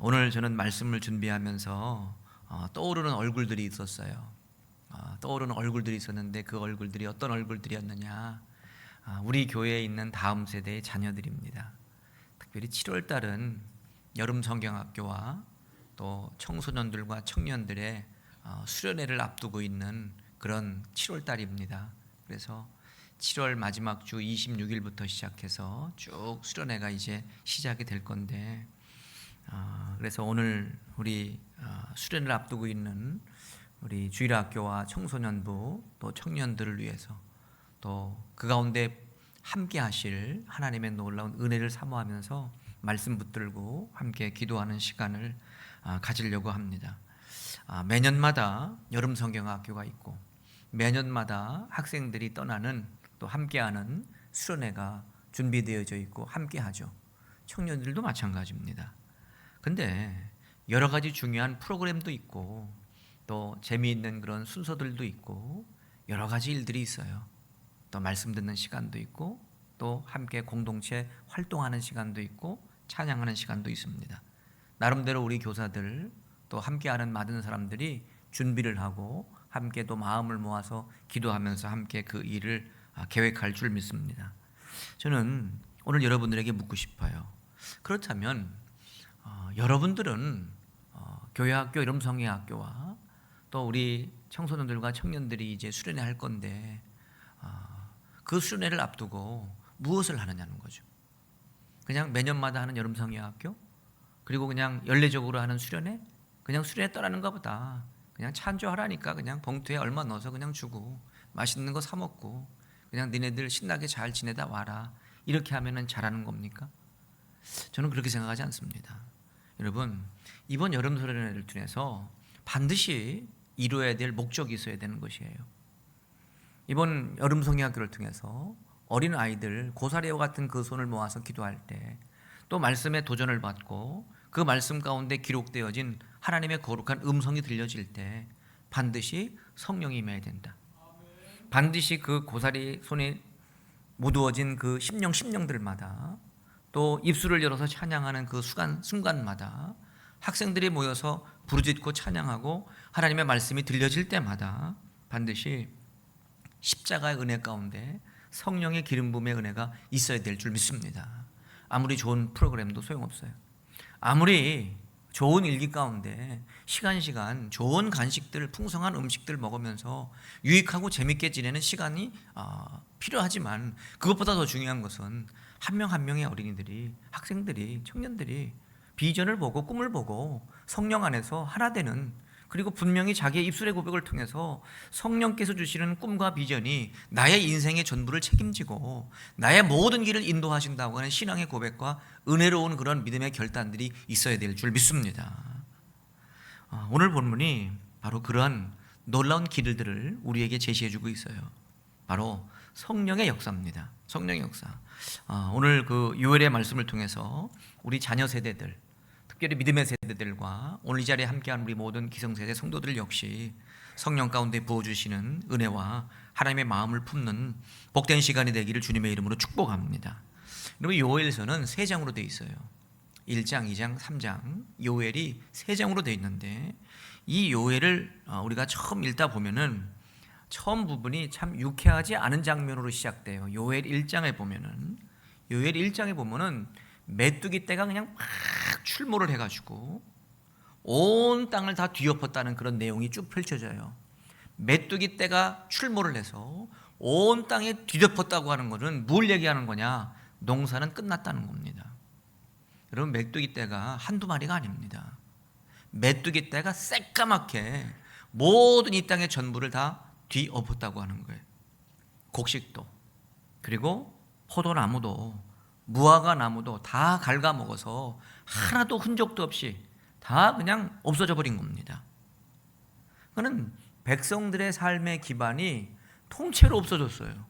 오늘 저는 말씀을 준비하면서 떠오르는 얼굴들이 있었어요. 떠오르는 얼굴들이 있었는데 그 얼굴들이 어떤 얼굴들이었느냐? 우리 교회에 있는 다음 세대의 자녀들입니다. 특별히 7월 달은 여름 성경학교와 또 청소년들과 청년들의 수련회를 앞두고 있는 그런 7월 달입니다. 그래서 7월 마지막 주 26일부터 시작해서 쭉 수련회가 이제 시작이 될 건데, 그래서 오늘 우리 수련을 앞두고 있는 우리 주일학교와 청소년부 또 청년들을 위해서 또 그 가운데 함께 하실 하나님의 놀라운 은혜를 사모하면서 말씀 붙들고 함께 기도하는 시간을 가지려고 합니다. 매년마다 여름 성경학교가 있고 매년마다 학생들이 떠나는 또 함께하는 수련회가 준비되어져 있고 함께하죠. 청년들도 마찬가지입니다. 근데 여러 가지 중요한 프로그램도 있고 또 재미있는 그런 순서들도 있고 여러 가지 일들이 있어요. 또 말씀 듣는 시간도 있고 또 함께 공동체 활동하는 시간도 있고 찬양하는 시간도 있습니다. 나름대로 우리 교사들 또 함께하는 많은 사람들이 준비를 하고 함께 또 마음을 모아서 기도하면서 함께 그 일을 계획할 줄 믿습니다. 저는 오늘 여러분들에게 묻고 싶어요. 그렇다면 여러분들은 교회학교 이름 성경학교와 또 우리 청소년들과 청년들이 이제 수련회 할 건데 그 수련회를 앞두고 무엇을 하느냐는 거죠. 그냥 매년마다 하는 여름 성경학교 그리고 그냥 연례적으로 하는 수련회 그냥 수련회 떠나는 것보다 그냥 찬조하라니까 그냥 봉투에 얼마 넣어서 그냥 주고 맛있는 거 사 먹고 그냥 니네들 신나게 잘 지내다 와라 이렇게 하면은 잘하는 겁니까? 저는 그렇게 생각하지 않습니다. 여러분, 이번 여름 수련회를 통해서 반드시 이루어야 될 목적이 있어야 되는 것이에요. 이번 여름 성경학교를 통해서 어린 아이들 고사리와 같은 그 손을 모아서 기도할 때 또 말씀에 도전을 받고 그 말씀 가운데 기록되어진 하나님의 거룩한 음성이 들려질 때 반드시 성령이 임해야 된다. 반드시 그 고사리 손에 묻어진 그 심령들마다 또 입술을 열어서 찬양하는 그 순간마다 학생들이 모여서 부르짖고 찬양하고 하나님의 말씀이 들려질 때마다 반드시 십자가의 은혜 가운데 성령의 기름 부음의 은혜가 있어야 될 줄 믿습니다. 아무리 좋은 프로그램도 소용없어요. 아무리 좋은 일기 가운데 시간 좋은 간식들 풍성한 음식들 먹으면서 유익하고 재밌게 지내는 시간이 필요하지만 그것보다 더 중요한 것은 한 명 한 명의 어린이들이 학생들이 청년들이 비전을 보고 꿈을 보고 성령 안에서 하나 되는 그리고 분명히 자기의 입술의 고백을 통해서 성령께서 주시는 꿈과 비전이 나의 인생의 전부를 책임지고 나의 모든 길을 인도하신다고 하는 신앙의 고백과 은혜로운 그런 믿음의 결단들이 있어야 될 줄 믿습니다. 오늘 본문이 바로 그러한 놀라운 길들을 우리에게 제시해주고 있어요. 바로 성령의 역사입니다. 성령의 역사. 오늘 그 요엘의 말씀을 통해서 우리 자녀 세대들 특별히 믿음의 세대들과 오늘 이 자리에 함께하는 우리 모든 기성세대 성도들 역시 성령 가운데 부어주시는 은혜와 하나님의 마음을 품는 복된 시간이 되기를 주님의 이름으로 축복합니다. 여러분 요엘서는 3장으로 되어 있어요. 1장, 2장, 3장 요엘이 3장으로 되어 있는데 이 요엘을 우리가 처음 읽다 보면은 처음 부분이 참 유쾌하지 않은 장면으로 시작돼요. 요엘 1장에 보면은 메뚜기 떼가 그냥 막 출몰을 해가지고 온 땅을 다 뒤엎었다는 그런 내용이 쭉 펼쳐져요. 메뚜기 떼가 출몰을 해서 온 땅에 뒤덮었다고 하는 것은 뭘 얘기하는 거냐? 농사는 끝났다는 겁니다. 여러분 메뚜기 떼가 한두 마리가 아닙니다. 메뚜기 떼가 새까맣게 모든 이 땅의 전부를 다 뒤엎었다고 하는 거예요. 곡식도 그리고 포도나무도 무화과 나무도 다 갉아먹어서 하나도 흔적도 없이 다 그냥 없어져 버린 겁니다. 그는 백성들의 삶의 기반이 통째로 없어졌어요.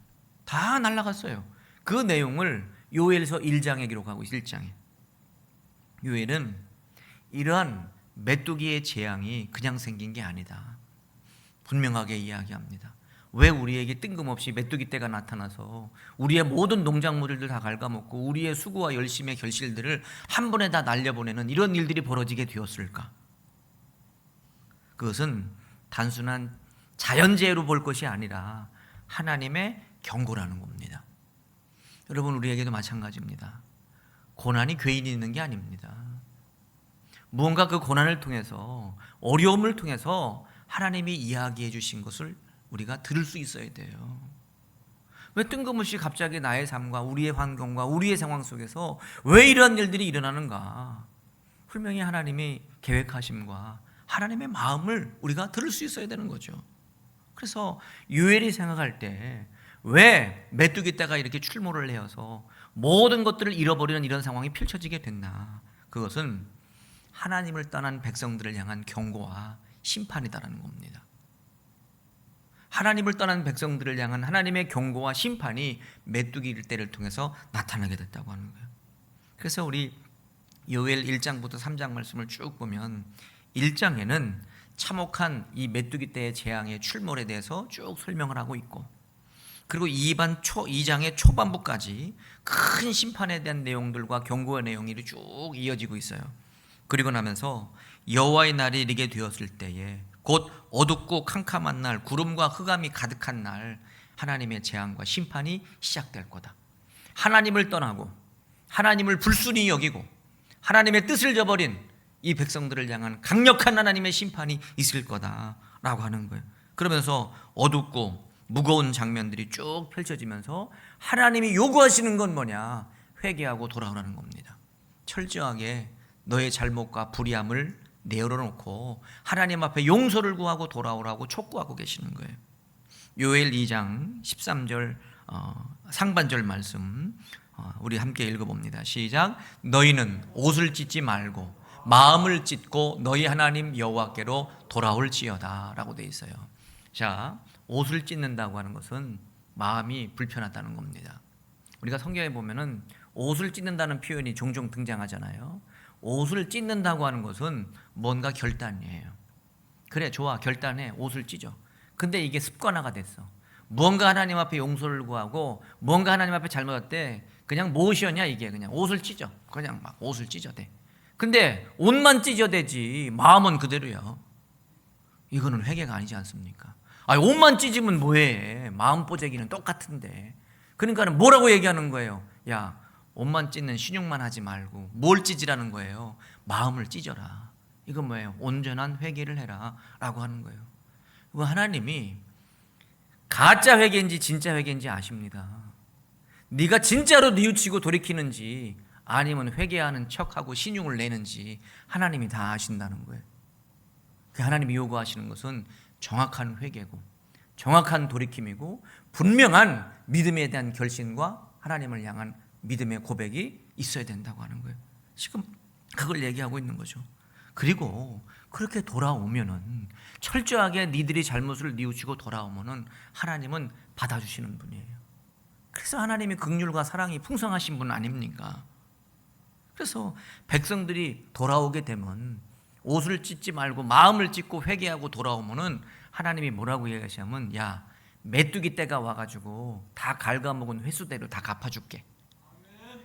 다 날아갔어요. 그 내용을 요엘서 1장에 기록하고 있어요. 1장에 요엘은 이러한 메뚜기의 재앙이 그냥 생긴 게 아니다 분명하게 이야기합니다. 왜 우리에게 뜬금없이 메뚜기 떼가 나타나서 우리의 모든 농작물들을 다 갉아먹고 우리의 수고와 열심의 결실들을 한 번에 다 날려보내는 이런 일들이 벌어지게 되었을까? 그것은 단순한 자연재해로 볼 것이 아니라 하나님의 경고라는 겁니다. 여러분, 우리에게도 마찬가지입니다. 고난이 괜히 있는 게 아닙니다. 무언가 그 고난을 통해서, 어려움을 통해서 하나님이 이야기해 주신 것을 우리가 들을 수 있어야 돼요. 왜 뜬금없이 갑자기 나의 삶과 우리의 환경과 우리의 상황 속에서 왜 이런 일들이 일어나는가? 분명히 하나님의 계획하심과 하나님의 마음을 우리가 들을 수 있어야 되는 거죠. 그래서 요엘이 생각할 때 왜 메뚜기 떼가 이렇게 출몰을 해서 모든 것들을 잃어버리는 이런 상황이 펼쳐지게 됐나? 그것은 하나님을 떠난 백성들을 향한 경고와 심판이다라는 겁니다. 하나님을 떠난 백성들을 향한 하나님의 경고와 심판이 메뚜기 떼를 통해서 나타나게 됐다고 하는 거예요. 그래서 우리 요엘 1장부터 3장 말씀을 쭉 보면 1장에는 참혹한 이 메뚜기 떼의 재앙의 출몰에 대해서 쭉 설명을 하고 있고, 그리고 2장의 초반부까지 큰 심판에 대한 내용들과 경고의 내용이 쭉 이어지고 있어요. 그리고 나면서 여호와의 날이 이르게 되었을 때에 곧 어둡고 캄캄한 날, 구름과 흑암이 가득한 날, 하나님의 재앙과 심판이 시작될 거다. 하나님을 떠나고 하나님을 불순히 여기고 하나님의 뜻을 저버린 이 백성들을 향한 강력한 하나님의 심판이 있을 거다라고 하는 거예요. 그러면서 어둡고 무거운 장면들이 쭉 펼쳐지면서 하나님이 요구하시는 건 뭐냐? 회개하고 돌아오라는 겁니다. 철저하게 너의 잘못과 불의함을 내어놓고 하나님 앞에 용서를 구하고 돌아오라고 촉구하고 계시는 거예요. 요엘 2장 13절 상반절 말씀 우리 함께 읽어봅니다. 시작. 너희는 옷을 찢지 말고 마음을 찢고 너희 하나님 여호와께로 돌아올지어다 라고 되어 있어요. 자, 옷을 찢는다고 하는 것은 마음이 불편하다는 겁니다. 우리가 성경에 보면은 옷을 찢는다는 표현이 종종 등장하잖아요. 옷을 찢는다고 하는 것은 뭔가 결단이에요. 그래, 좋아, 결단해, 옷을 찢어. 근데 이게 습관화가 됐어. 무언가 하나님 앞에 용서를 구하고 무언가 하나님 앞에 잘못할 때 그냥 무엇이었냐, 이게 그냥 옷을 찢어. 그냥 막 옷을 찢어대. 근데 옷만 찢어대지 마음은 그대로야. 이거는 회개가 아니지 않습니까? 아니, 옷만 찢으면 뭐해? 마음 뽀재기는 똑같은데. 그러니까 뭐라고 얘기하는 거예요? 야, 옷만 찢는 신용만 하지 말고 뭘 찢으라는 거예요? 마음을 찢어라. 이건 뭐예요? 온전한 회개를 해라 라고 하는 거예요. 하나님이 가짜 회개인지 진짜 회개인지 아십니다. 네가 진짜로 뉘우치고 돌이키는지 아니면 회개하는 척하고 신용을 내는지 하나님이 다 아신다는 거예요. 하나님이 요구하시는 것은 정확한 회개고 정확한 돌이킴이고 분명한 믿음에 대한 결심과 하나님을 향한 믿음의 고백이 있어야 된다고 하는 거예요. 지금 그걸 얘기하고 있는 거죠. 그리고 그렇게 돌아오면은 철저하게 니들이 잘못을 뉘우치고 돌아오면은 하나님은 받아주시는 분이에요. 그래서 하나님이 긍휼과 사랑이 풍성하신 분 아닙니까? 그래서 백성들이 돌아오게 되면 옷을 찢지 말고 마음을 찢고 회개하고 돌아오면은 하나님이 뭐라고 얘기하시냐면, 야, 메뚜기 떼가 와가지고 다 갉아먹은 회수대로 다 갚아줄게.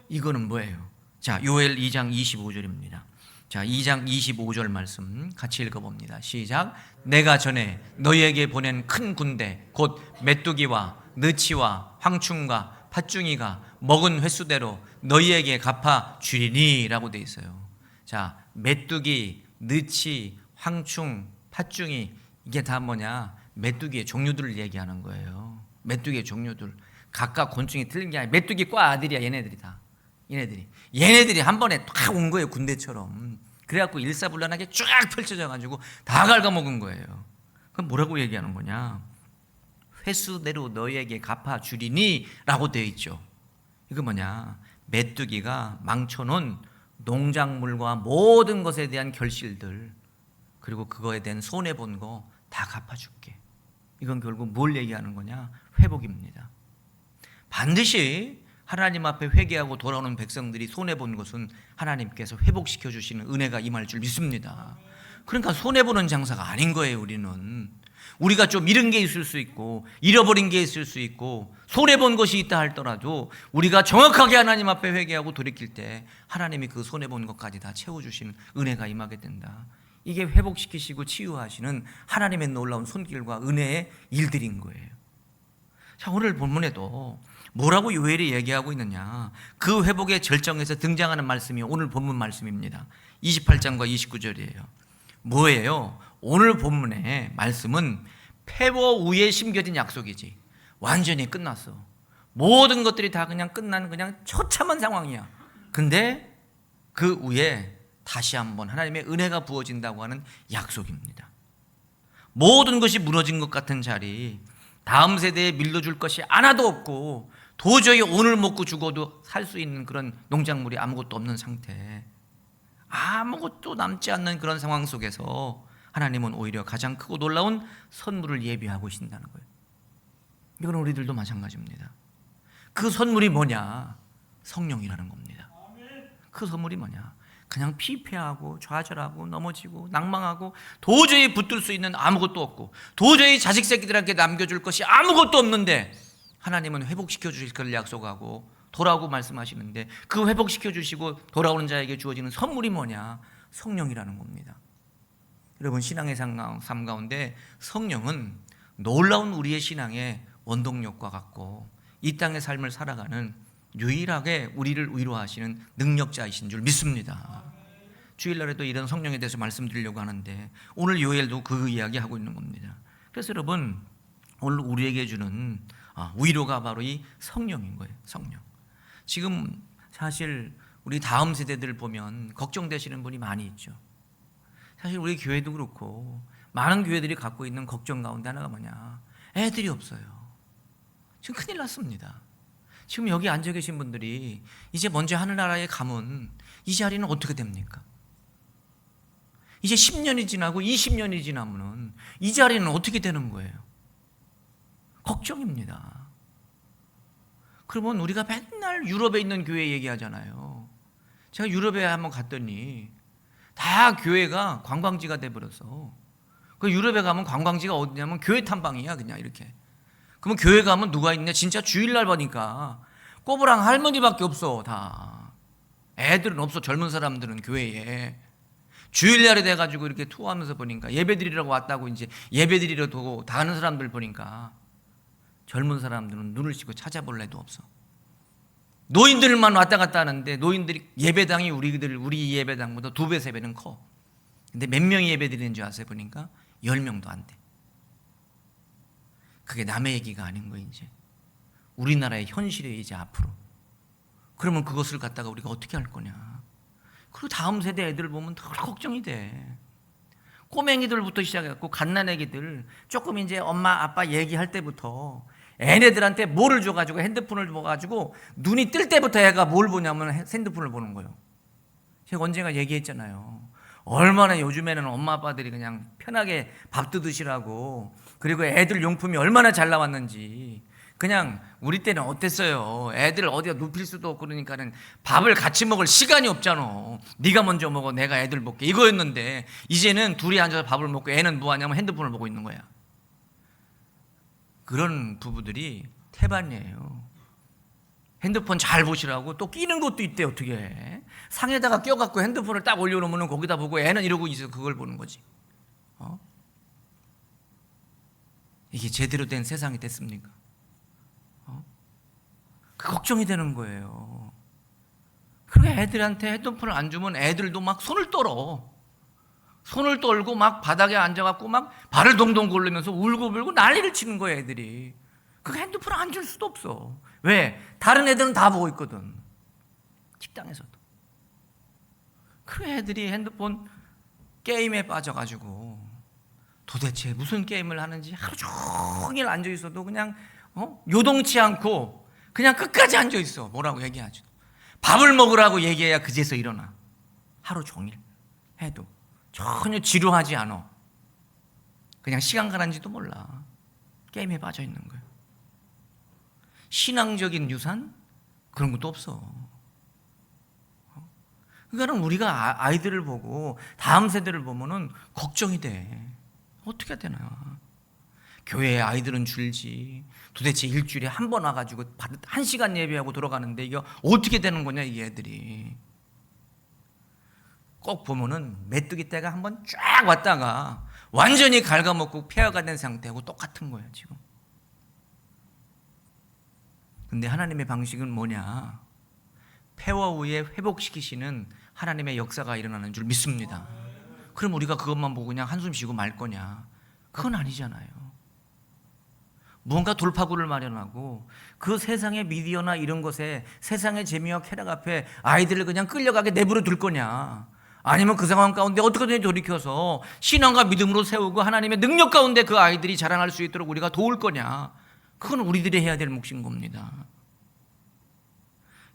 이거는 뭐예요? 자, 요엘 2장 25절입니다. 자, 2장 25절 말씀 같이 읽어봅니다. 시작. 내가 전에 너희에게 보낸 큰 군대 곧 메뚜기와 느치와 황충과 팥중이가 먹은 횟수대로 너희에게 갚아 주리니 라고 되어 있어요. 자, 메뚜기, 느치, 황충, 팥중이, 이게 다 뭐냐? 메뚜기의 종류들을 얘기하는 거예요. 메뚜기의 종류들. 각각 곤충이 틀린 게 아니라 메뚜기과 아들이야. 얘네들이 한 번에 딱 온 거예요. 군대처럼. 그래갖고 일사불란하게 쫙 펼쳐져가지고 다 갉아먹은 거예요. 그럼 뭐라고 얘기하는 거냐? 횟수대로 너희에게 갚아주리니 라고 되어 있죠. 이거 뭐냐? 메뚜기가 망쳐놓은 농작물과 모든 것에 대한 결실들, 그리고 그거에 대한 손해본 거 다 갚아줄게. 이건 결국 뭘 얘기하는 거냐? 회복입니다. 반드시 하나님 앞에 회개하고 돌아오는 백성들이 손해본 것은 하나님께서 회복시켜 주시는 은혜가 임할 줄 믿습니다. 그러니까 손해보는 장사가 아닌 거예요. 우리가 좀 잃은 게 있을 수 있고 잃어버린 게 있을 수 있고 손해본 것이 있다 할더라도 우리가 정확하게 하나님 앞에 회개하고 돌이킬 때 하나님이 그 손해본 것까지 다 채워주시는 은혜가 임하게 된다. 이게 회복시키시고 치유하시는 하나님의 놀라운 손길과 은혜의 일들인 거예요. 자, 오늘 본문에도 뭐라고 요엘이 얘기하고 있느냐, 그 회복의 절정에서 등장하는 말씀이 오늘 본문 말씀입니다. 28장과 29절이에요 뭐예요? 오늘 본문의 말씀은 폐허 후에 심겨진 약속이지 완전히 끝났어. 모든 것들이 다 그냥 끝난 그냥 처참한 상황이야. 근데 그 후에 다시 한번 하나님의 은혜가 부어진다고 하는 약속입니다. 모든 것이 무너진 것 같은 자리, 다음 세대에 밀려줄 것이 하나도 없고 도저히 오늘 먹고 죽어도 살 수 있는 그런 농작물이 아무것도 없는 상태, 아무것도 남지 않는 그런 상황 속에서 하나님은 오히려 가장 크고 놀라운 선물을 예비하고 계신다는 거예요. 이건 우리들도 마찬가지입니다. 그 선물이 뭐냐? 성령이라는 겁니다. 그 선물이 뭐냐? 그냥 피폐하고 좌절하고 넘어지고 낭망하고 도저히 붙들 수 있는 아무것도 없고 도저히 자식 새끼들한테 남겨줄 것이 아무것도 없는데 하나님은 회복시켜 주실 것을 약속하고 돌아오고 말씀하시는데, 그 회복시켜 주시고 돌아오는 자에게 주어지는 선물이 뭐냐? 성령이라는 겁니다. 여러분, 신앙의 삶 가운데 성령은 놀라운 우리의 신앙의 원동력과 같고 이 땅의 삶을 살아가는 유일하게 우리를 위로하시는 능력자이신 줄 믿습니다. 주일날에도 이런 성령에 대해서 말씀드리려고 하는데 오늘 요엘도 그 이야기하고 있는 겁니다. 그래서 여러분, 오늘 우리에게 주는 위로가 바로 이 성령인 거예요. 성령. 지금 사실 우리 다음 세대들 보면 걱정되시는 분이 많이 있죠. 사실 우리 교회도 그렇고 많은 교회들이 갖고 있는 걱정 가운데 하나가 뭐냐? 애들이 없어요. 지금 큰일 났습니다. 지금 여기 앉아 계신 분들이 이제 먼저 하늘나라에 가면 이 자리는 어떻게 됩니까? 이제 10년이 지나고 20년이 지나면 이 자리는 어떻게 되는 거예요? 걱정입니다. 그러면 우리가 맨날 유럽에 있는 교회 얘기하잖아요. 제가 유럽에 한번 갔더니 다 교회가 관광지가 돼버려서, 그 유럽에 가면 관광지가 어디냐면 교회 탐방이야. 그냥 이렇게. 그러면 교회 가면 누가 있냐? 진짜 주일날 보니까 꼬부랑 할머니밖에 없어. 다 애들은 없어. 젊은 사람들은 교회에 주일날에 돼가지고 이렇게 투어하면서 보니까 예배드리라고 왔다고 이제 예배드리러 두고 다 하는 사람들 보니까 젊은 사람들은 눈을 씻고 찾아볼 애도 없어. 노인들만 왔다 갔다 하는데 노인들이 예배당이 우리 예배당보다 2배, 3배는 커. 근데 몇 명이 예배드리는 줄 아세요? 보니까 10명도 안 돼. 그게 남의 얘기가 아닌 거예요. 이제 우리나라의 현실이에요. 이제 앞으로. 그러면 그것을 갖다가 우리가 어떻게 할 거냐? 그리고 다음 세대 애들 보면 더 걱정이 돼. 꼬맹이들부터 시작해갖고 갓난애기들 조금 이제 엄마 아빠 얘기할 때부터 애네들한테 뭐를 줘가지고 핸드폰을 줘가지고 눈이 뜰 때부터 애가 뭘 보냐면 핸드폰을 보는 거예요. 제가 언젠가 얘기했잖아요. 얼마나 요즘에는 엄마 아빠들이 그냥 편하게 밥도 드시라고, 그리고 애들 용품이 얼마나 잘 나왔는지. 그냥 우리 때는 어땠어요? 애들 어디가 눕힐 수도 없고 그러니까는 밥을 같이 먹을 시간이 없잖아. 네가 먼저 먹어, 내가 애들 먹게, 이거였는데 이제는 둘이 앉아서 밥을 먹고 애는 뭐 하냐면 핸드폰을 보고 있는 거야. 그런 부부들이 태반이에요. 핸드폰 잘 보시라고 또 끼는 것도 있대. 어떻게 해? 상에다가 껴갖고 핸드폰을 딱 올려놓으면 거기다 보고 애는 이러고 있어. 그걸 보는 거지. 이게 제대로 된 세상이 됐습니까? 그 걱정이 되는 거예요. 그리고 애들한테 핸드폰을 안 주면 애들도 막 손을 떨어. 손을 떨고 막 바닥에 앉아갖고 막 발을 동동 굴리면서 울고불고 난리를 치는 거예요. 애들이. 그 핸드폰을 안 줄 수도 없어. 왜? 다른 애들은 다 보고 있거든. 식당에서도. 그 애들이 핸드폰 게임에 빠져가지고 도대체 무슨 게임을 하는지 하루 종일 앉아있어도 그냥 요동치 않고 그냥 끝까지 앉아있어. 뭐라고 얘기하죠. 밥을 먹으라고 얘기해야 그제서 일어나. 하루 종일 해도 전혀 지루하지 않아. 그냥 시간 가는지도 몰라. 게임에 빠져 있는 거예요. 신앙적인 유산? 그런 것도 없어. 그러니까 우리가 아이들을 보고 다음 세대를 보면은 걱정이 돼. 어떻게 되나? 교회에 아이들은 줄지. 도대체 일주일에 한 번 와가지고 1시간 예배하고 돌아가는데 이게 어떻게 되는 거냐, 이 애들이. 꼭 보면은 메뚜기 떼가 한 번 쫙 왔다가 완전히 갉아먹고 폐허가 된 상태하고 똑같은 거예요, 지금. 근데 하나님의 방식은 뭐냐? 폐허 후에 회복시키시는 하나님의 역사가 일어나는 줄 믿습니다. 그럼 우리가 그것만 보고 그냥 한숨 쉬고 말 거냐? 그건 아니잖아요. 무언가 돌파구를 마련하고 그 세상의 미디어나 이런 것에 세상의 재미와 쾌락 앞에 아이들을 그냥 끌려가게 내버려 둘 거냐? 아니면 그 상황 가운데 어떻게든 돌이켜서 신앙과 믿음으로 세우고 하나님의 능력 가운데 그 아이들이 자라날 수 있도록 우리가 도울 거냐? 그건 우리들이 해야 될 몫인 겁니다.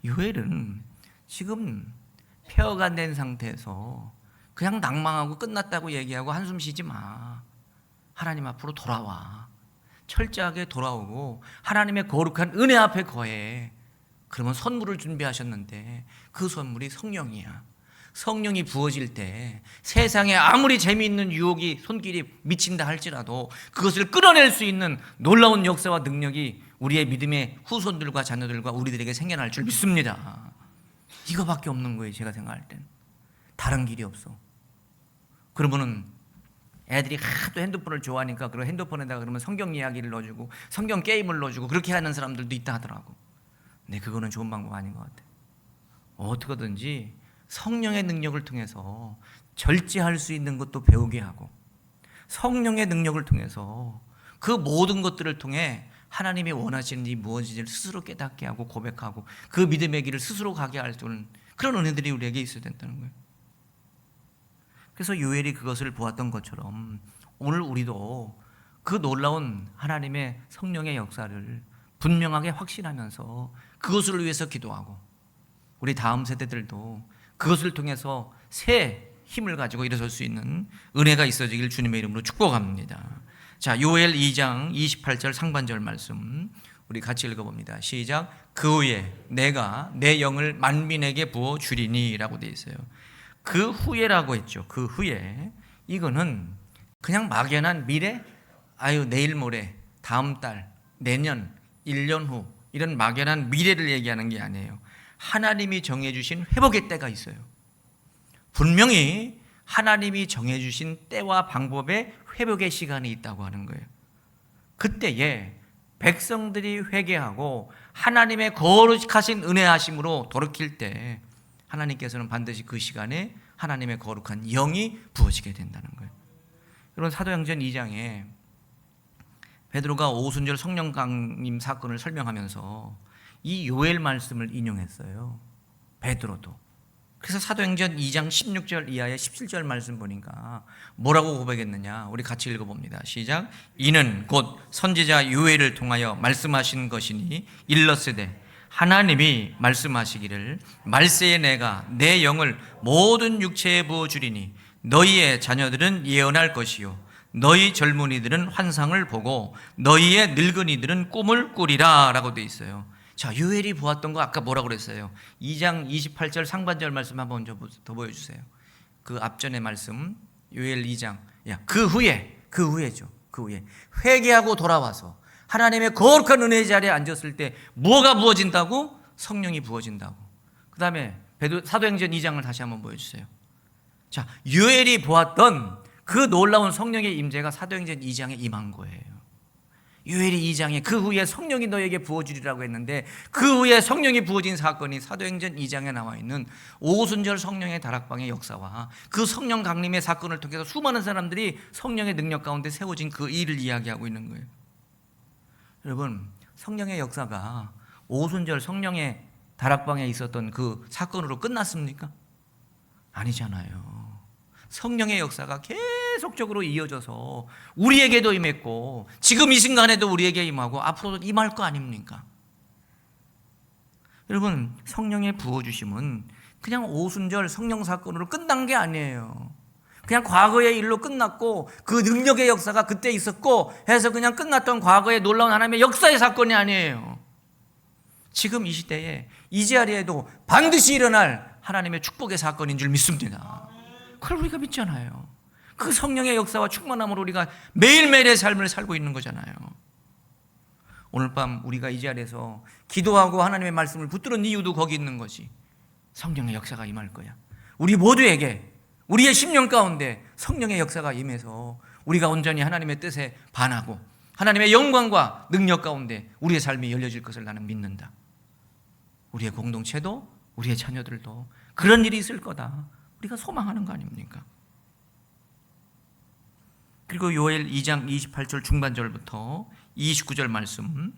요엘은 지금 폐허가 안 된 상태에서 그냥 낭망하고 끝났다고 얘기하고 한숨 쉬지 마. 하나님 앞으로 돌아와. 철저하게 돌아오고 하나님의 거룩한 은혜 앞에 거해. 그러면 선물을 준비하셨는데 그 선물이 성령이야. 성령이 부어질 때 세상에 아무리 재미있는 유혹이 손길이 미친다 할지라도 그것을 끌어낼 수 있는 놀라운 역사와 능력이 우리의 믿음의 후손들과 자녀들과 우리들에게 생겨날 줄 믿습니다. 이거밖에 없는 거예요, 제가 생각할 땐. 다른 길이 없어. 그러면은 애들이 하도 핸드폰을 좋아하니까 그런 핸드폰에다가 그러면 성경 이야기를 넣어주고 성경 게임을 넣어주고 그렇게 하는 사람들도 있다 하더라고. 근데 그거는 좋은 방법 아닌 것 같아. 어떻게든지 성령의 능력을 통해서 절제할 수 있는 것도 배우게 하고 성령의 능력을 통해서 그 모든 것들을 통해 하나님이 원하시는 이 무엇인지를 스스로 깨닫게 하고 고백하고 그 믿음의 길을 스스로 가게 할 수 있는 그런 은혜들이 우리에게 있어야 된다는 거예요. 그래서 요엘이 그것을 보았던 것처럼 오늘 우리도 그 놀라운 하나님의 성령의 역사를 분명하게 확신하면서 그것을 위해서 기도하고 우리 다음 세대들도 그것을 통해서 새 힘을 가지고 일어설 수 있는 은혜가 있어지길 주님의 이름으로 축복합니다. 자, 요엘 2장 28절 상반절 말씀 우리 같이 읽어봅니다. 시작. 그 후에 내가 내 영을 만민에게 부어 주리니 라고 되어 있어요. 그 후에라고 했죠. 그 후에. 이거는 그냥 막연한 미래, 내일 모레, 다음 달, 내년, 1년 후 이런 막연한 미래를 얘기하는 게 아니에요. 하나님이 정해주신 회복의 때가 있어요. 분명히 하나님이 정해주신 때와 방법의 회복의 시간이 있다고 하는 거예요. 그때에 백성들이 회개하고 하나님의 거룩하신 은혜하심으로 돌이킬 때 하나님께서는 반드시 그 시간에 하나님의 거룩한 영이 부어지게 된다는 거예요. 여러분 사도행전 2장에 베드로가 오순절 성령 강림 사건을 설명하면서 이 요엘 말씀을 인용했어요. 베드로도. 그래서 사도행전 2장 16절 이하의 17절 말씀 보니까 뭐라고 고백했느냐 우리 같이 읽어봅니다. 시작. 이는 곧 선지자 요엘을 통하여 말씀하신 것이니 일렀으되 하나님이 말씀하시기를 말세에 내가 내 영을 모든 육체에 부어주리니 너희의 자녀들은 예언할 것이요 너희 젊은이들은 환상을 보고 너희의 늙은이들은 꿈을 꾸리라 라고 되어 있어요. 자, 요엘이 보았던 거 아까 뭐라고 그랬어요? 2장 28절 상반절 말씀 한번 더 보여주세요. 그 앞전의 말씀 요엘 2장 그 후에죠. 그 후에 회개하고 돌아와서 하나님의 거룩한 은혜의 자리에 앉았을 때 뭐가 부어진다고? 성령이 부어진다고. 그 다음에 사도행전 2장을 다시 한번 보여주세요. 자, 요엘이 보았던 그 놀라운 성령의 임재가 사도행전 2장에 임한 거예요. 요엘이 2장에 그 후에 성령이 너에게 부어주리라고 했는데 그 후에 성령이 부어진 사건이 사도행전 2장에 나와 있는 오순절 성령의 다락방의 역사와 그 성령 강림의 사건을 통해서 수많은 사람들이 성령의 능력 가운데 세워진 그 일을 이야기하고 있는 거예요. 여러분 성령의 역사가 오순절 성령의 다락방에 있었던 그 사건으로 끝났습니까? 아니잖아요. 성령의 역사가 계속적으로 이어져서 우리에게도 임했고 지금 이 순간에도 우리에게 임하고 앞으로도 임할 거 아닙니까? 여러분 성령의 부어주심은 그냥 오순절 성령 사건으로 끝난 게 아니에요. 그냥 과거의 일로 끝났고 그 능력의 역사가 그때 있었고 해서 그냥 끝났던 과거의 놀라운 하나님의 역사의 사건이 아니에요. 지금 이 시대에 이 자리에도 반드시 일어날 하나님의 축복의 사건인 줄 믿습니다. 그걸 우리가 믿잖아요. 그 성령의 역사와 충만함으로 우리가 매일매일의 삶을 살고 있는 거잖아요. 오늘 밤 우리가 이 자리에서 기도하고 하나님의 말씀을 붙드는 이유도 거기 있는 것이 성령의 역사가 임할 거야. 우리 모두에게 우리의 심령 가운데 성령의 역사가 임해서 우리가 온전히 하나님의 뜻에 반하고 하나님의 영광과 능력 가운데 우리의 삶이 열려질 것을 나는 믿는다. 우리의 공동체도 우리의 자녀들도 그런 일이 있을 거다. 우리가 소망하는 거 아닙니까? 그리고 요엘 2장 28절 중반절부터 29절 말씀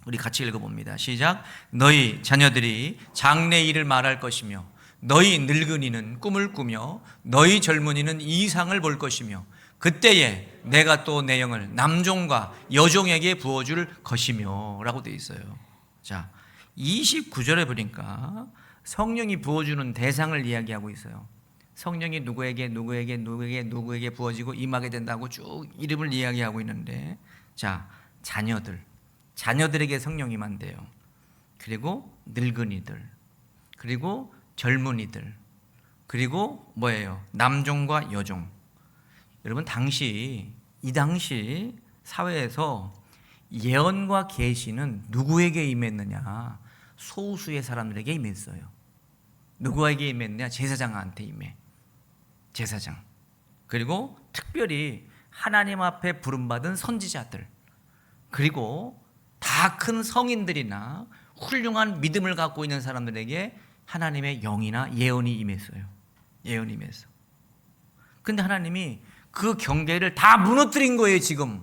우리 같이 읽어봅니다. 시작. 너희 자녀들이 장래 일을 말할 것이며 너희 늙은이는 꿈을 꾸며 너희 젊은이는 이상을 볼 것이며 그때에 내가 또 내 영을 남종과 여종에게 부어줄 것이며 라고 되어 있어요. 자, 29절에 보니까 성령이 부어주는 대상을 이야기하고 있어요. 성령이 누구에게 부어지고 임하게 된다고 쭉 이름을 이야기하고 있는데, 자, 자녀들에게 성령이 임한대요. 그리고 늙은이들, 그리고 젊은이들, 그리고 뭐예요? 남종과 여종. 여러분, 이 당시 사회에서 예언과 계시는 누구에게 임했느냐? 소수의 사람들에게 임했어요. 누구에게 임했느냐? 제사장한테 임해. 제사장. 그리고 특별히 하나님 앞에 부름받은 선지자들, 그리고 다 큰 성인들이나 훌륭한 믿음을 갖고 있는 사람들에게 하나님의 영이나 예언이 임했어요. 예언이 임했어. 근데 하나님이 그 경계를 다 무너뜨린 거예요. 지금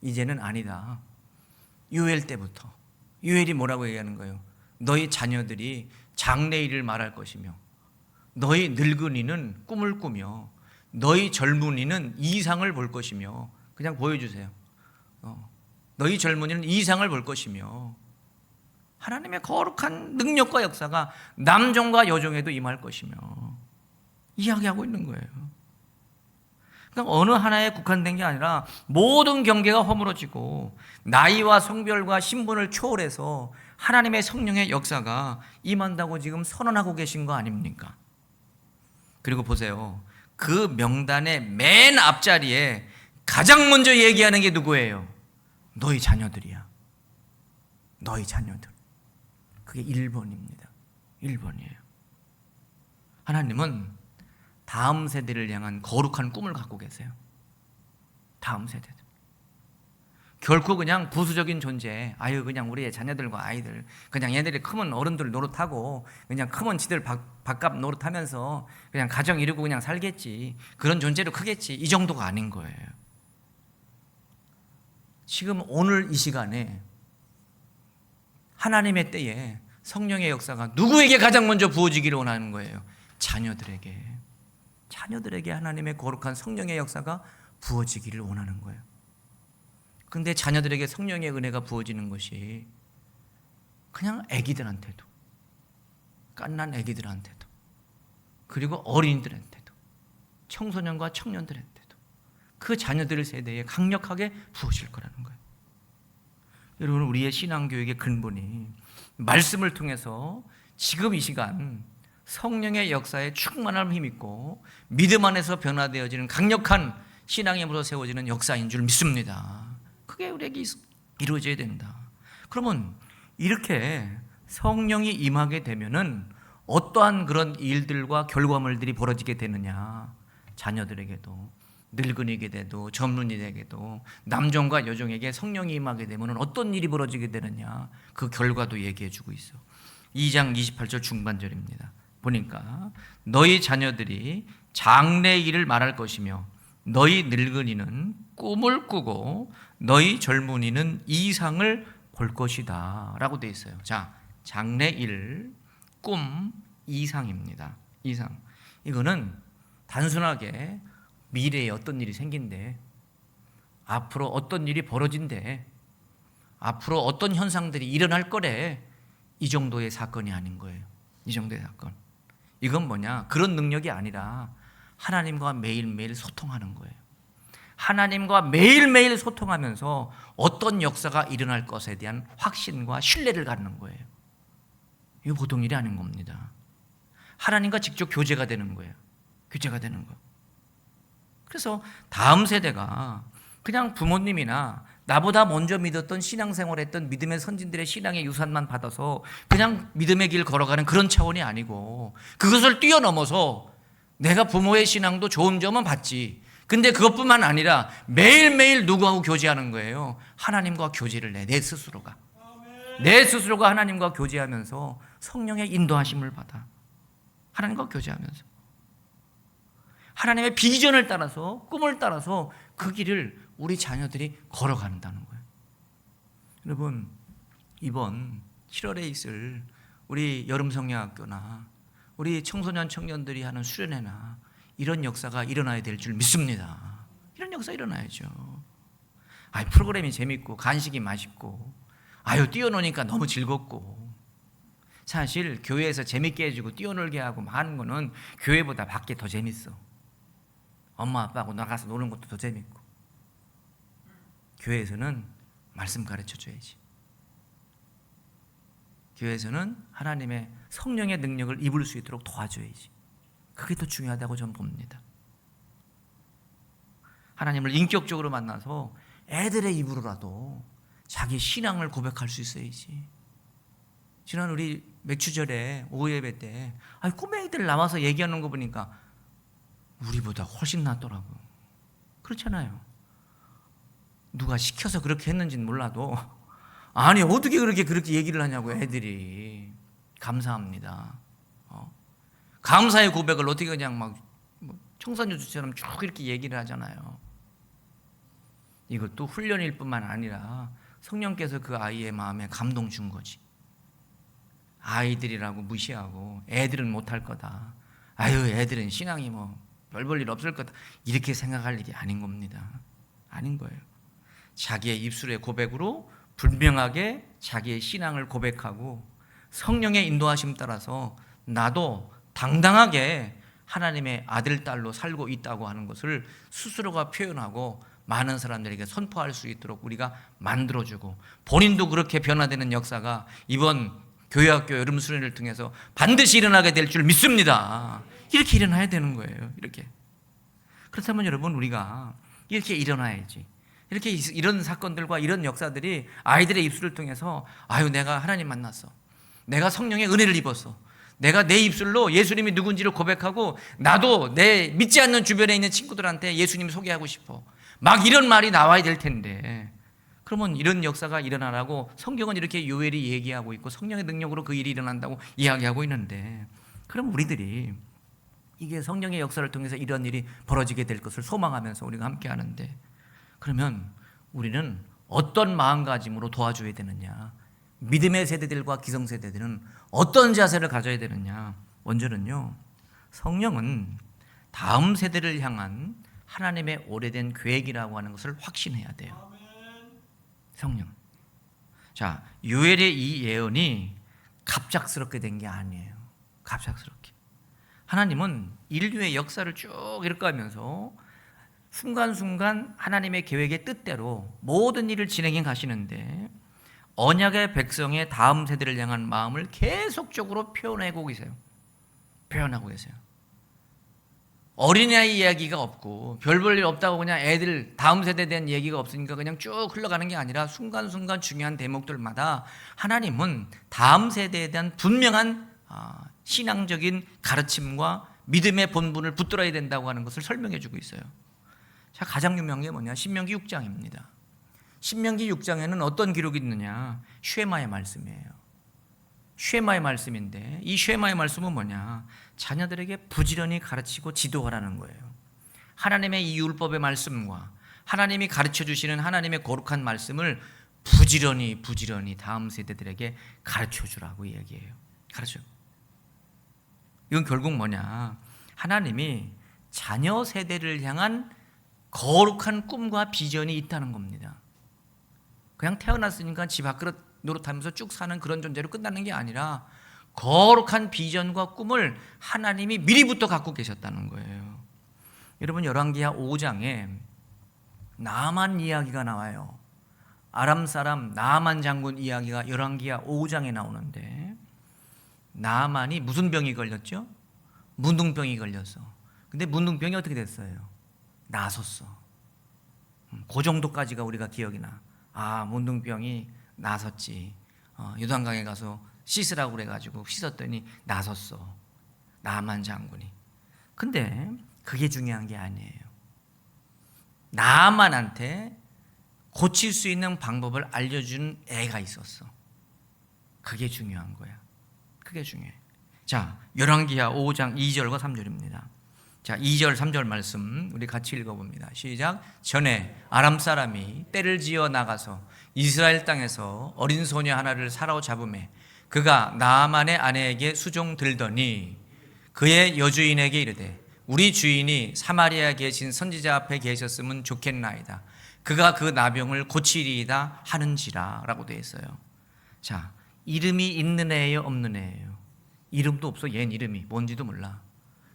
이제는 아니다. 요엘 때부터 요엘이 뭐라고 얘기하는 거예요? 너희 자녀들이 장래 일을 말할 것이며 너희 늙은이는 꿈을 꾸며 너희 젊은이는 이상을 볼 것이며, 그냥 보여주세요. 너희 젊은이는 이상을 볼 것이며 하나님의 거룩한 능력과 역사가 남종과 여종에도 임할 것이며 이야기하고 있는 거예요. 그러니까 어느 하나에 국한된 게 아니라 모든 경계가 허물어지고 나이와 성별과 신분을 초월해서 하나님의 성령의 역사가 임한다고 지금 선언하고 계신 거 아닙니까? 그리고 보세요. 그 명단의 맨 앞자리에 가장 먼저 얘기하는 게 누구예요? 너희 자녀들이야. 너희 자녀들. 그게 1번입니다. 1번이에요. 하나님은 다음 세대를 향한 거룩한 꿈을 갖고 계세요. 다음 세대들. 결코 그냥 부수적인 존재, 그냥 우리의 자녀들과 아이들, 그냥 얘들이 크면 어른들 노릇하고 그냥 크면 지들 밥값 노릇하면서 그냥 가정 이루고 그냥 살겠지, 그런 존재로 크겠지, 이 정도가 아닌 거예요. 지금 오늘 이 시간에 하나님의 때에 성령의 역사가 누구에게 가장 먼저 부어지기를 원하는 거예요? 자녀들에게 하나님의 거룩한 성령의 역사가 부어지기를 원하는 거예요. 그런데 자녀들에게 성령의 은혜가 부어지는 것이 그냥 아기들한테도, 갓난 아기들한테도, 그리고 어린이들한테도, 청소년과 청년들한테도 그 자녀들 세대에 강력하게 부어질 거라는 거예요. 여러분, 우리의 신앙교육의 근본이 말씀을 통해서 지금 이 시간 성령의 역사에 충만함을 힘입고 믿음 안에서 변화되어지는 강력한 신앙의 힘으로 세워지는 역사인 줄 믿습니다. 그게 우리에게 이루어져야 된다. 그러면 이렇게 성령이 임하게 되면은 어떠한 그런 일들과 결과물들이 벌어지게 되느냐? 자녀들에게도, 늙은이에게도, 젊은이에게도, 남종과 여종에게 성령이 임하게 되면 어떤 일이 벌어지게 되느냐? 그 결과도 얘기해 주고 있어. 2장 28절 중반절입니다. 보니까 너희 자녀들이 장래 일을 말할 것이며 너희 늙은이는 꿈을 꾸고 너희 젊은이는 이상을 볼 것이다 라고 되어 있어요. 자, 장래 일, 꿈, 이상입니다. 이상. 이거는 단순하게 미래에 어떤 일이 생긴대, 앞으로 어떤 일이 벌어진대, 앞으로 어떤 현상들이 일어날 거래, 이 정도의 사건이 아닌 거예요. 이 정도의 사건. 이건 뭐냐? 그런 능력이 아니라 하나님과 매일매일 소통하는 거예요. 하나님과 매일매일 소통하면서 어떤 역사가 일어날 것에 대한 확신과 신뢰를 갖는 거예요. 이거 보통 일이 아닌 겁니다. 하나님과 직접 교제가 되는 거예요. 교제가 되는 거. 그래서 다음 세대가 그냥 부모님이나 나보다 먼저 믿었던 신앙생활했던 믿음의 선진들의 신앙의 유산만 받아서 그냥 믿음의 길 걸어가는 그런 차원이 아니고, 그것을 뛰어넘어서 내가 부모의 신앙도 좋은 점은 봤지. 근데 그것뿐만 아니라 매일매일 누구하고 교제하는 거예요? 하나님과 교제를 내 스스로가. 내 스스로가 하나님과 교제하면서 성령의 인도하심을 받아. 하나님과 교제하면서 하나님의 비전을 따라서, 꿈을 따라서 그 길을 우리 자녀들이 걸어간다는 거예요. 여러분, 이번 7월에 있을 우리 여름성령학교나 우리 청소년 청년들이 하는 수련회나 이런 역사가 일어나야 될 줄 믿습니다. 이런 역사 일어나야죠. 프로그램이 재밌고 간식이 맛있고 뛰어노니까 너무 즐겁고, 사실 교회에서 재밌게 해주고 뛰어놀게 하고 하는 거는 교회보다 밖에 더 재밌어. 엄마 아빠하고 나가서 노는 것도 더 재밌고, 교회에서는 말씀 가르쳐 줘야지. 교회에서는 하나님의 성령의 능력을 입을 수 있도록 도와줘야지. 그게 더 중요하다고 저는 봅니다. 하나님을 인격적으로 만나서 애들의 입으로라도 자기 신앙을 고백할 수 있어야지. 지난 우리 맥주절에 오후 예배 때 꼬맹이들 나와서 얘기하는 거 보니까 우리보다 훨씬 낫더라고. 그렇잖아요. 누가 시켜서 그렇게 했는지는 몰라도 어떻게 그렇게 얘기를 하냐고 애들이. 감사합니다. 감사의 고백을 어떻게 그냥 막 청산유수처럼 쭉 이렇게 얘기를 하잖아요. 이것도 훈련일 뿐만 아니라 성령께서 그 아이의 마음에 감동 준 거지. 아이들이라고 무시하고 애들은 못할 거다, 애들은 신앙이 별 볼 일 없을 거다, 이렇게 생각할 일이 아닌 겁니다. 아닌 거예요. 자기의 입술의 고백으로 분명하게 자기의 신앙을 고백하고 성령의 인도하심 따라서 나도 당당하게 하나님의 아들, 딸로 살고 있다고 하는 것을 스스로가 표현하고 많은 사람들에게 선포할 수 있도록 우리가 만들어주고, 본인도 그렇게 변화되는 역사가 이번 교회학교 여름 수련회를 통해서 반드시 일어나게 될 줄 믿습니다. 이렇게 일어나야 되는 거예요. 이렇게. 그렇다면 여러분, 우리가 이렇게 일어나야지. 이렇게 이런 사건들과 이런 역사들이 아이들의 입술을 통해서 내가 하나님 만났어, 내가 성령의 은혜를 입었어, 내가 내 입술로 예수님이 누군지를 고백하고 나도 내 믿지 않는 주변에 있는 친구들한테 예수님 소개하고 싶어, 막 이런 말이 나와야 될 텐데, 그러면 이런 역사가 일어나라고 성경은 이렇게 요엘이 얘기하고 있고 성령의 능력으로 그 일이 일어난다고 이야기하고 있는데, 그럼 우리들이 이게 성령의 역사를 통해서 이런 일이 벌어지게 될 것을 소망하면서 우리가 함께 하는데, 그러면 우리는 어떤 마음가짐으로 도와줘야 되느냐, 믿음의 세대들과 기성세대들은 어떤 자세를 가져야 되느냐. 먼저는요, 성령은 다음 세대를 향한 하나님의 오래된 계획이라고 하는 것을 확신해야 돼요. 성령. 자, 요엘의 이 예언이 갑작스럽게 된 게 아니에요. 갑작스럽게. 하나님은 인류의 역사를 쭉 읽어가면서 순간순간 하나님의 계획의 뜻대로 모든 일을 진행해 가시는데, 언약의 백성의 다음 세대를 향한 마음을 계속적으로 표현하고 계세요. 표현하고 계세요. 어린아이 이야기가 없고 별 볼 일 없다고 그냥 애들 다음 세대에 대한 얘기가 없으니까 그냥 쭉 흘러가는 게 아니라 순간순간 중요한 대목들마다 하나님은 다음 세대에 대한 분명한 신앙적인 가르침과 믿음의 본분을 붙들어야 된다고 하는 것을 설명해 주고 있어요. 자, 가장 유명한 게 뭐냐? 신명기 6장입니다. 신명기 6장에는 어떤 기록이 있느냐? 쉐마의 말씀이에요. 쉐마의 말씀인데, 이 쉐마의 말씀은 뭐냐? 자녀들에게 부지런히 가르치고 지도하라는 거예요. 하나님의 이 율법의 말씀과 하나님이 가르쳐 주시는 하나님의 거룩한 말씀을 부지런히 다음 세대들에게 가르쳐 주라고 얘기해요. 가르쳐. 이건 결국 뭐냐? 하나님이 자녀 세대를 향한 거룩한 꿈과 비전이 있다는 겁니다. 그냥 태어났으니까 집 밖으로 노릇하면서 쭉 사는 그런 존재로 끝나는 게 아니라 거룩한 비전과 꿈을 하나님이 미리부터 갖고 계셨다는 거예요. 여러분, 열왕기하 5장에 나만 이야기가 나와요. 아람 사람 나만 장군 이야기가 열왕기하 5장에 나오는데, 나만이 무슨 병이 걸렸죠? 문둥병이 걸렸어. 근데 문둥병이 어떻게 됐어요? 나섰어. 그 정도까지가 우리가 기억이 나. 아, 문둥병이 나섰지. 요단강에 가서 씻으라고 그래가지고 씻었더니 나섰어. 나만 장군이. 근데 그게 중요한 게 아니에요. 나만한테 고칠 수 있는 방법을 알려준 애가 있었어. 그게 중요한 거야. 그게 중요해. 자, 열왕기하 5장 2절과 3절입니다. 자, 2절 3절 말씀 우리 같이 읽어봅니다. 시작. 전에 아람 사람이 떼를 지어 나가서 이스라엘 땅에서 어린 소녀 하나를 사로잡음에 그가 나아만의 아내에게 수종 들더니 그의 여주인에게 이르되 우리 주인이 사마리아에 계신 선지자 앞에 계셨으면 좋겠나이다. 그가 그 나병을 고치리이다 하는지라 라고 되어 있어요. 자, 이름이 있는 애예요, 없는 애예요? 이름도 없어. 얜 이름이 뭔지도 몰라.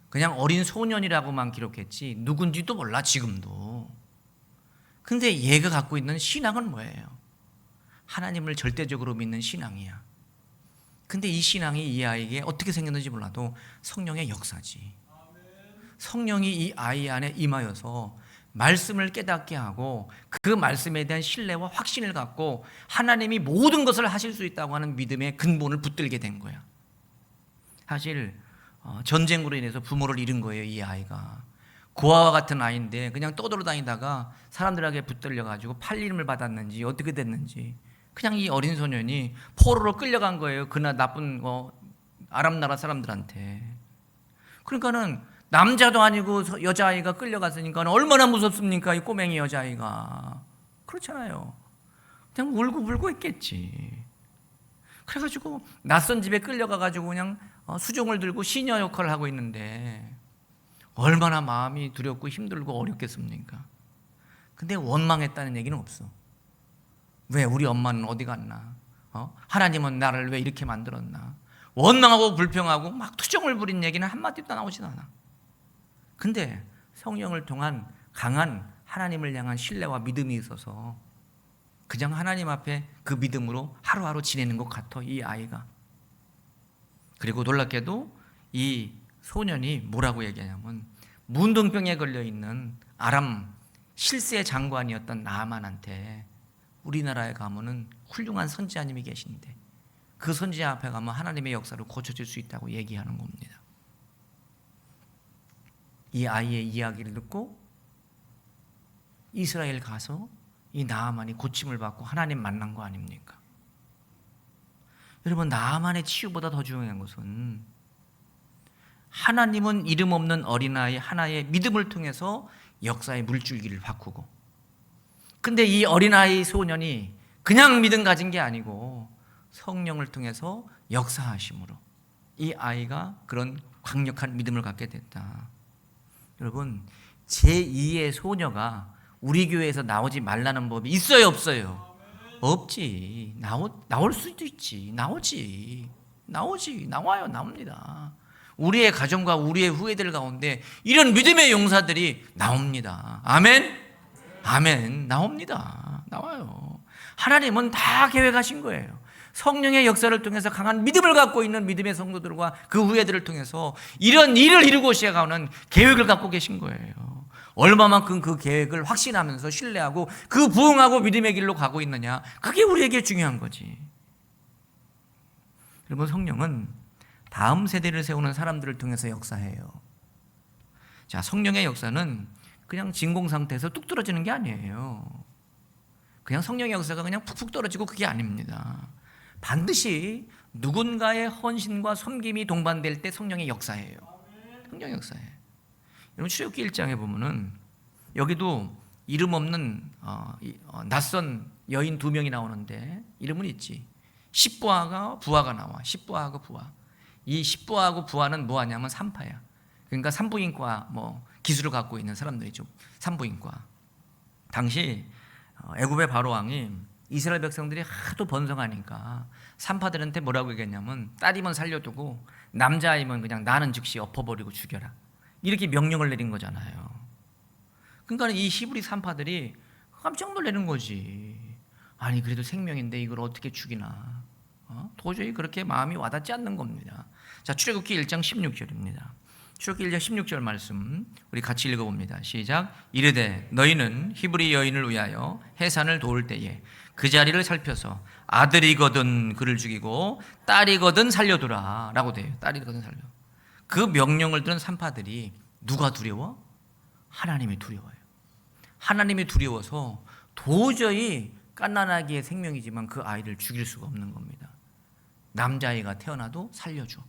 그냥 어린 소년이라고만 기록했지 누군지도 몰라 지금도. 근데 얘가 갖고 있는 신앙은 뭐예요? 하나님을 절대적으로 믿는 신앙이야. 근데 이 신앙이 이 아이에게 어떻게 생겼는지 몰라도 성령의 역사지. 성령이 이 아이 안에 임하여서 말씀을 깨닫게 하고 그 말씀에 대한 신뢰와 확신을 갖고 하나님이 모든 것을 하실 수 있다고 하는 믿음의 근본을 붙들게 된 거야. 사실 전쟁으로 인해서 부모를 잃은 거예요. 이 아이가 고아와 같은 아이인데 그냥 떠돌아다니다가 사람들에게 붙들려가지고 팔림을 받았는지 어떻게 됐는지 그냥 이 어린 소년이 포로로 끌려간 거예요. 그날 나쁜 아람 나라 사람들한테. 그러니까는 남자도 아니고 여자아이가 끌려갔으니까 얼마나 무섭습니까? 이 꼬맹이 여자아이가. 그렇잖아요. 그냥 울고 있겠지. 그래가지고 낯선 집에 끌려가가지고 그냥 수종을 들고 시녀 역할을 하고 있는데 얼마나 마음이 두렵고 힘들고 어렵겠습니까? 근데 원망했다는 얘기는 없어. 왜 우리 엄마는 어디 갔나? 하나님은 나를 왜 이렇게 만들었나? 원망하고 불평하고 막 투정을 부린 얘기는 한마디도 나오진 않아. 근데 성령을 통한 강한 하나님을 향한 신뢰와 믿음이 있어서 그냥 하나님 앞에 그 믿음으로 하루하루 지내는 것 같아 이 아이가. 그리고 놀랍게도 이 소년이 뭐라고 얘기하냐면 문둥병에 걸려있는 아람 실세 장관이었던 나아만한테 우리나라에 가면은 훌륭한 선지자님이 계신데 그 선지자 앞에 가면 하나님의 역사로 고쳐질 수 있다고 얘기하는 겁니다. 이 아이의 이야기를 듣고 이스라엘 가서 이 나아만이 고침을 받고 하나님 만난 거 아닙니까? 여러분, 나아만의 치유보다 더 중요한 것은 하나님은 이름 없는 어린아이 하나의 믿음을 통해서 역사의 물줄기를 바꾸고, 근데 이 어린아이 소년이 그냥 믿음 가진 게 아니고 성령을 통해서 역사하심으로 이 아이가 그런 강력한 믿음을 갖게 됐다. 여러분, 제2의 소녀가 우리 교회에서 나오지 말라는 법이 있어요, 없어요? 없지. 나올 수도 있지. 나와요. 나옵니다. 우리의 가정과 우리의 후예들 가운데 이런 믿음의 용사들이 나옵니다. 아멘? 아멘. 나옵니다. 나와요. 하나님은 다 계획하신 거예요. 성령의 역사를 통해서 강한 믿음을 갖고 있는 믿음의 성도들과 그 후예들을 통해서 이런 일을 이루고 시작하는 계획을 갖고 계신 거예요. 얼마만큼 그 계획을 확신하면서 신뢰하고 그 부응하고 믿음의 길로 가고 있느냐, 그게 우리에게 중요한 거지. 여러분, 성령은 다음 세대를 세우는 사람들을 통해서 역사해요. 자, 성령의 역사는 그냥 진공 상태에서 뚝 떨어지는 게 아니에요. 그냥 성령의 역사가 그냥 푹푹 떨어지고 그게 아닙니다. 반드시 누군가의 헌신과 섬김이 동반될 때 성령의 역사예요. 성령의 역사예요. 여러분, 출애굽기 1장에 보면은 여기도 이름 없는 낯선 여인 2명이 나오는데 이름은 있지. 십부하가 부하가 나와. 십부하고 부하. 이 십부하고 부하는 뭐하냐면 산파야. 그러니까 산부인과 기술을 갖고 있는 사람들이죠. 산부인과. 당시 애굽의 바로 왕이 이스라엘 백성들이 하도 번성하니까 산파들한테 뭐라고 얘기했냐면 딸이면 살려두고 남자아이면 그냥 나는 즉시 엎어버리고 죽여라. 이렇게 명령을 내린 거잖아요. 그러니까 이 히브리 산파들이 깜짝 놀라는 거지. 아니, 그래도 생명인데 이걸 어떻게 죽이나. 도저히 그렇게 마음이 와닿지 않는 겁니다. 자, 출애굽기 1장 16절입니다. 출애굽기 1장 16절 말씀 우리 같이 읽어봅니다. 시작. 이르되 너희는 히브리 여인을 위하여 해산을 도울 때에 그 자리를 살펴서 아들이거든 그를 죽이고 딸이거든 살려두라 라고 돼요. 딸이거든 살려. 그 명령을 들은 산파들이 누가 두려워? 하나님이 두려워요. 하나님이 두려워서 도저히 갓난아기의 생명이지만 그 아이를 죽일 수가 없는 겁니다. 남자아이가 태어나도 살려줘요.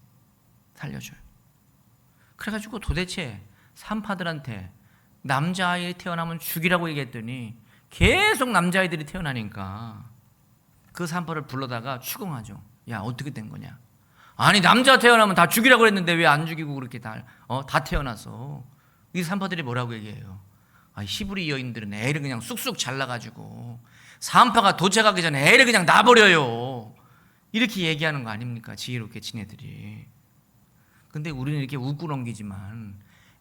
그래가지고 도대체 산파들한테 남자아이 태어나면 죽이라고 얘기했더니 계속 남자아이들이 태어나니까 그 산파를 불러다가 추궁하죠. 야, 어떻게 된 거냐? 아니, 남자 태어나면 다 죽이라고 했는데 왜 안 죽이고 그렇게 다 태어나서. 이 산파들이 뭐라고 얘기해요? 아, 히브리 여인들은 애를 그냥 쑥쑥 잘라가지고 산파가 도착하기 전에 애를 그냥 놔버려요. 이렇게 얘기하는 거 아닙니까? 지혜롭게 지네들이. 근데 우리는 이렇게 웃고 넘기지만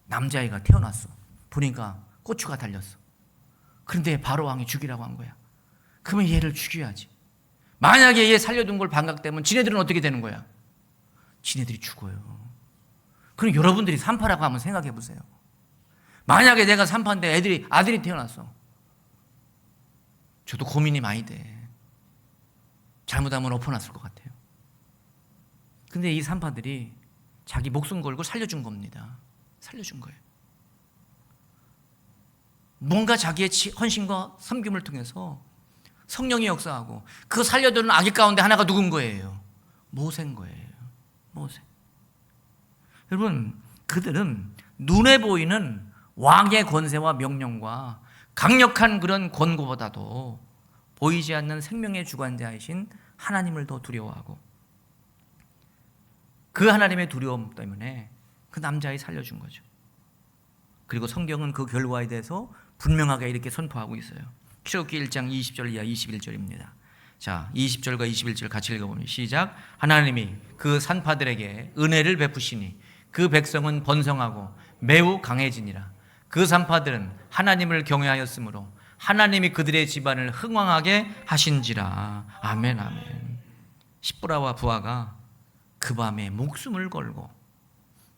남자아이가 태어났어. 보니까 고추가 달렸어. 그런데 바로 왕이 죽이라고 한 거야. 그러면 얘를 죽여야지. 만약에 얘 살려둔 걸 반각되면 지네들은 어떻게 되는 거야? 지네들이 죽어요. 그럼 여러분들이 산파라고 한번 생각해 보세요. 만약에 내가 산파인데 아들이 태어났어. 저도 고민이 많이 돼. 잘못하면 엎어놨을 것 같아요. 근데 이 산파들이 자기 목숨 걸고 살려준 겁니다. 살려준 거예요. 뭔가 자기의 헌신과 섬김을 통해서 성령이 역사하고 그 살려두는 아기 가운데 하나가 누군 거예요? 모세인 거예요. 모세. 여러분, 그들은 눈에 보이는 왕의 권세와 명령과 강력한 그런 권고보다도 보이지 않는 생명의 주관자이신 하나님을 더 두려워하고 그 하나님의 두려움 때문에 그 남자아이 살려준 거죠. 그리고 성경은 그 결과에 대해서 분명하게 이렇게 선포하고 있어요. 출애굽기 1장 20절 이하 21절입니다. 자, 20절과 21절 같이 읽어보면 시작. 하나님이 그 산파들에게 은혜를 베푸시니 그 백성은 번성하고 매우 강해지니라. 그 산파들은 하나님을 경외하였으므로 하나님이 그들의 집안을 흥왕하게 하신지라. 아멘, 아멘. 십부라와 부하가 그 밤에 목숨을 걸고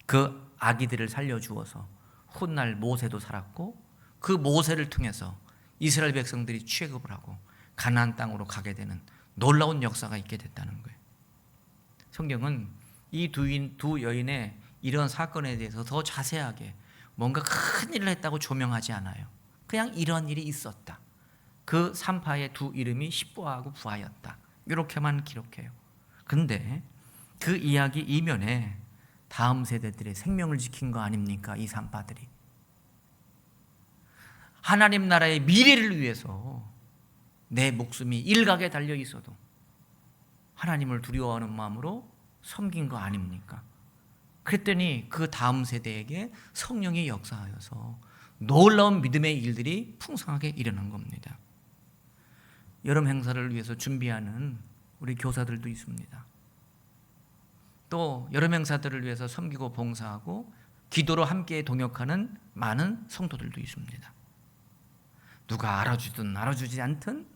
그 아기들을 살려주어서 훗날 모세도 살았고 그 모세를 통해서 이스라엘 백성들이 취급을 하고 가나안 땅으로 가게 되는 놀라운 역사가 있게 됐다는 거예요. 성경은 이 두 여인의 이런 사건에 대해서 더 자세하게 뭔가 큰 일을 했다고 조명하지 않아요. 그냥 이런 일이 있었다. 그 산파의 두 이름이 십부하고 부하였다. 이렇게만 기록해요. 근데 그 이야기 이면에 다음 세대들의 생명을 지킨 거 아닙니까? 이 산파들이. 하나님 나라의 미래를 위해서 내 목숨이 일각에 달려 있어도 하나님을 두려워하는 마음으로 섬긴 거 아닙니까? 그랬더니 그 다음 세대에게 성령이 역사하여서 놀라운 믿음의 일들이 풍성하게 일어난 겁니다. 여름 행사를 위해서 준비하는 우리 교사들도 있습니다. 또 여름 행사들을 위해서 섬기고 봉사하고 기도로 함께 동역하는 많은 성도들도 있습니다. 누가 알아주든 알아주지 않든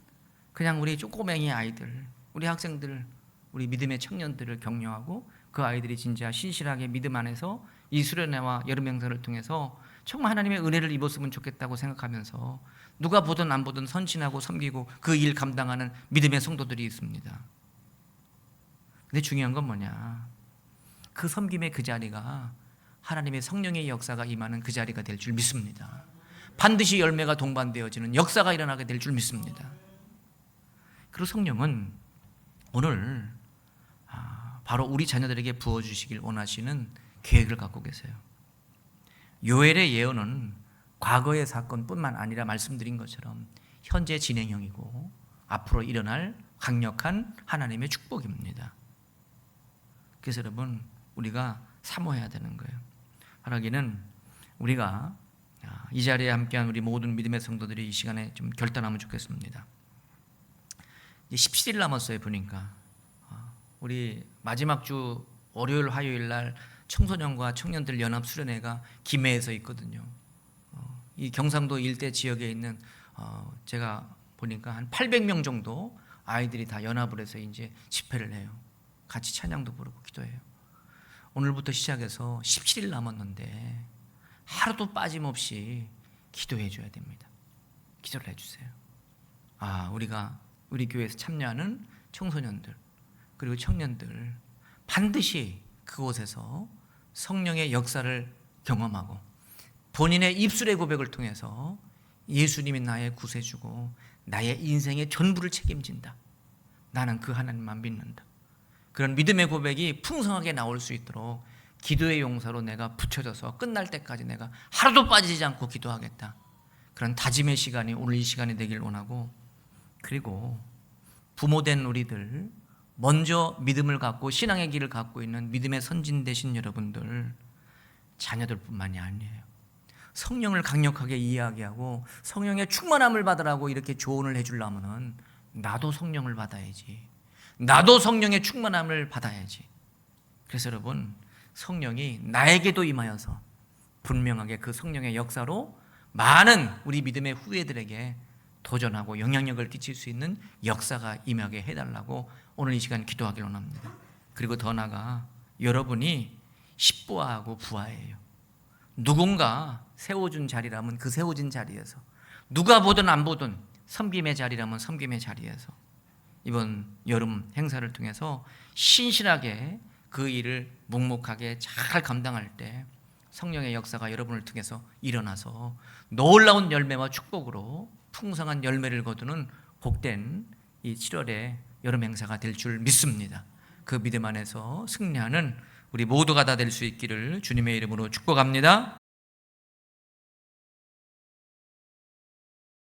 그냥 우리 쪼꼬맹이 아이들, 우리 학생들, 우리 믿음의 청년들을 격려하고 그 아이들이 진짜 신실하게 믿음 안에서 이 수련회와 여름 행사를 통해서 정말 하나님의 은혜를 입었으면 좋겠다고 생각하면서 누가 보든 안 보든 선신하고 섬기고 그 일 감당하는 믿음의 성도들이 있습니다. 근데 중요한 건 뭐냐? 그 섬김의 그 자리가 하나님의 성령의 역사가 임하는 그 자리가 될 줄 믿습니다. 반드시 열매가 동반되어지는 역사가 일어나게 될 줄 믿습니다. 그리고 성령은 오늘 바로 우리 자녀들에게 부어주시길 원하시는 계획을 갖고 계세요. 요엘의 예언은 과거의 사건뿐만 아니라 말씀드린 것처럼 현재 진행형이고 앞으로 일어날 강력한 하나님의 축복입니다. 그래서 여러분, 우리가 사모해야 되는 거예요. 하나님은 우리가 이 자리에 함께한 우리 모든 믿음의 성도들이 이 시간에 좀 결단하면 좋겠습니다. 이제 17일 남았어요. 보니까 우리 마지막 주 월요일 화요일 날 청소년과 청년들 연합 수련회가 김해에서 있거든요. 이 경상도 일대 지역에 있는 제가 보니까 한 800명 정도 아이들이 다 연합을 해서 이제 집회를 해요. 같이 찬양도 부르고 기도해요. 오늘부터 시작해서 17일 남았는데 하루도 빠짐없이 기도해 줘야 됩니다. 기도를 해주세요. 우리가 우리 교회에서 참여하는 청소년들 그리고 청년들 반드시 그곳에서 성령의 역사를 경험하고 본인의 입술의 고백을 통해서 예수님이 나의 구세주고 나의 인생의 전부를 책임진다. 나는 그 하나님만 믿는다. 그런 믿음의 고백이 풍성하게 나올 수 있도록 기도의 용사로 내가 붙여져서 끝날 때까지 내가 하루도 빠지지 않고 기도하겠다. 그런 다짐의 시간이 오늘 이 시간이 되길 원하고, 그리고 부모된 우리들, 먼저 믿음을 갖고 신앙의 길을 갖고 있는 믿음의 선진 되신 여러분들, 자녀들뿐만이 아니에요. 성령을 강력하게 이야기하고 성령의 충만함을 받으라고 이렇게 조언을 해주려면 나도 성령을 받아야지. 나도 성령의 충만함을 받아야지. 그래서 여러분, 성령이 나에게도 임하여서 분명하게 그 성령의 역사로 많은 우리 믿음의 후예들에게 도전하고 영향력을 끼칠 수 있는 역사가 임하게 해달라고 오늘 이 시간 기도하길 원합니다. 그리고 더 나아가 여러분이 십부하고 부하예요. 누군가 세워준 자리라면 그 세워진 자리에서, 누가 보든 안 보든 섬김의 자리라면 섬김의 자리에서 이번 여름 행사를 통해서 신실하게 그 일을 묵묵하게 잘 감당할 때 성령의 역사가 여러분을 통해서 일어나서 놀라운 열매와 축복으로 풍성한 열매를 거두는 복된 이 7월의 여름 행사가 될 줄 믿습니다. 그 믿음 안에서 승리하는 우리 모두가 다 될 수 있기를 주님의 이름으로 축복합니다.